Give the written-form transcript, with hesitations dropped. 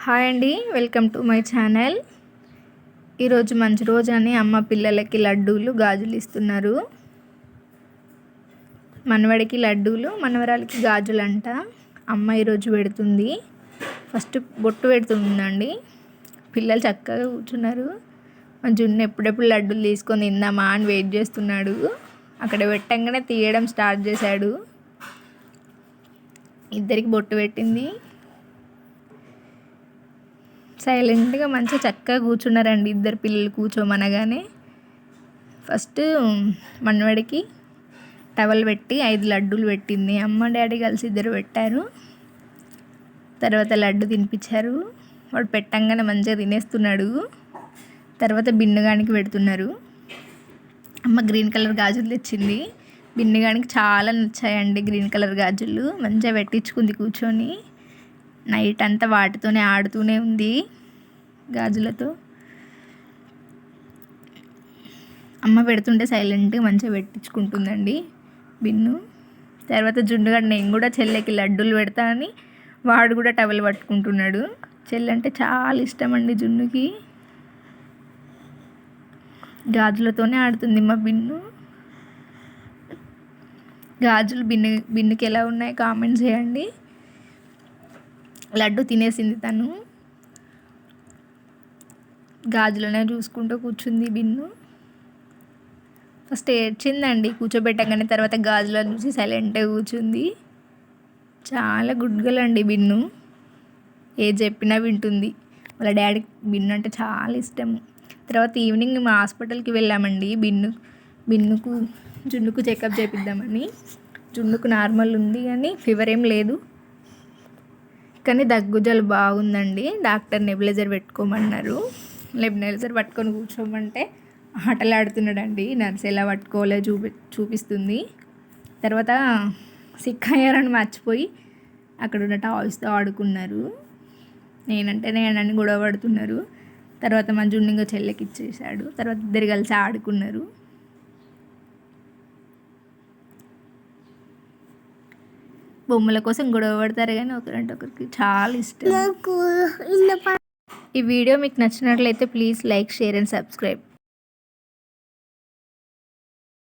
Hi అండి, welcome to my channel. ఈరోజు మంచి రోజు అని అమ్మ పిల్లలకి లడ్డూలు గాజులు ఇస్తున్నారు. మనవడికి లడ్డూలు, మనవరాలకి గాజులు అంట. అమ్మ ఈరోజు పెడుతుంది. ఫస్ట్ బొట్టు పెడుతుందండి. పిల్లలు చక్కగా కూర్చున్నారు. మా జున్ను ఎప్పుడెప్పుడు లడ్డూలు తీసుకొని తిందామా అని వెయిట్ చేస్తున్నాడు. అక్కడ పెట్టంగానే తీయడం స్టార్ట్ చేశాడు. ఇద్దరికి బొట్టు పెట్టింది. సైలెంట్గా మంచిగా చక్కగా కూర్చున్నారండి ఇద్దరు పిల్లలు కూర్చోమనగానే. ఫస్ట్ మనవడికి టవల్ పెట్టి 5 లడ్డూలు పెట్టింది. అమ్మ డాడీ కలిసి ఇద్దరు పెట్టారు. తర్వాత లడ్డు తినిపించారు. వాడు పెట్టంగానే మంచిగా తినేస్తున్నాడు. తర్వాత బిన్నుగానికి పెడుతున్నారు. అమ్మ గ్రీన్ కలర్ గాజులు తెచ్చింది. బిన్నుగానికి చాలా నచ్చాయండి గ్రీన్ కలర్ గాజులు. మంచిగా పెట్టించుకుంది కూర్చొని. నైట్ అంతా వాటితోనే ఆడుతూనే ఉంది గాజులతో. అమ్మ పెడుతుంటే సైలెంట్గా మంచిగా పెట్టించుకుంటుందండి బిన్ను. తర్వాత జున్నుగాడు నేను కూడా చెల్లెకి లడ్డూలు పెడతా అని వాడు కూడా టవల్ పట్టుకుంటున్నాడు. చెల్లె అంటే చాలా ఇష్టం అండి జున్నుకి. గాజులతోనే ఆడుతుంది మా బిన్ను. గాజులు బిన్నుకి ఎలా ఉన్నాయి కామెంట్ చేయండి. లడ్డు తినేసింది తను. గాజులనే చూసుకుంటూ కూర్చుంది బిన్ను. ఫస్ట్ ఏడ్చిందండి కూర్చోబెట్టగానే. తర్వాత గాజులను చూసి సైలెంట్గా కూర్చుంది. చాలా గుడ్ గర్ల్ అండి బిన్ను. ఏది చెప్పినా వింటుంది. వాళ్ళ డాడీకి బిన్ను అంటే చాలా ఇష్టం. తర్వాత ఈవినింగ్ మా హాస్పిటల్కి వెళ్ళామండి. జున్నుకు చెకప్ చేపిద్దామని. జున్నుకు నార్మల్ ఉంది కానీ ఫీవర్ ఏం లేదు, కానీ దగ్గు జలుబు బాగుందండి. Doctor nebuliser పెట్టుకోమన్నారు. నెబులైజర్ పట్టుకొని కూర్చోమంటే ఆటలాడుతున్నాడండి. నర్స్ ఎలా పట్టుకోవాలో చూపిస్తుంది. తర్వాత సిక్ అయ్యారని మర్చిపోయి అక్కడ ఉన్న టాయ్స్తో ఆడుకున్నారు. నేనని గొడవ పడుతున్నారు. తర్వాత మా జున్నింగ చెల్లెకి ఇచ్చేసాడు. తర్వాత ఇద్దరు కలిసి ఆడుకున్నారు. బొమ్మల కోసం గొడవ పడతారు కానీ ఒకరంటే ఒకరికి చాలా ఇష్టం. ఈ వీడియో మీకు నచ్చినట్లయితే please like, share and subscribe.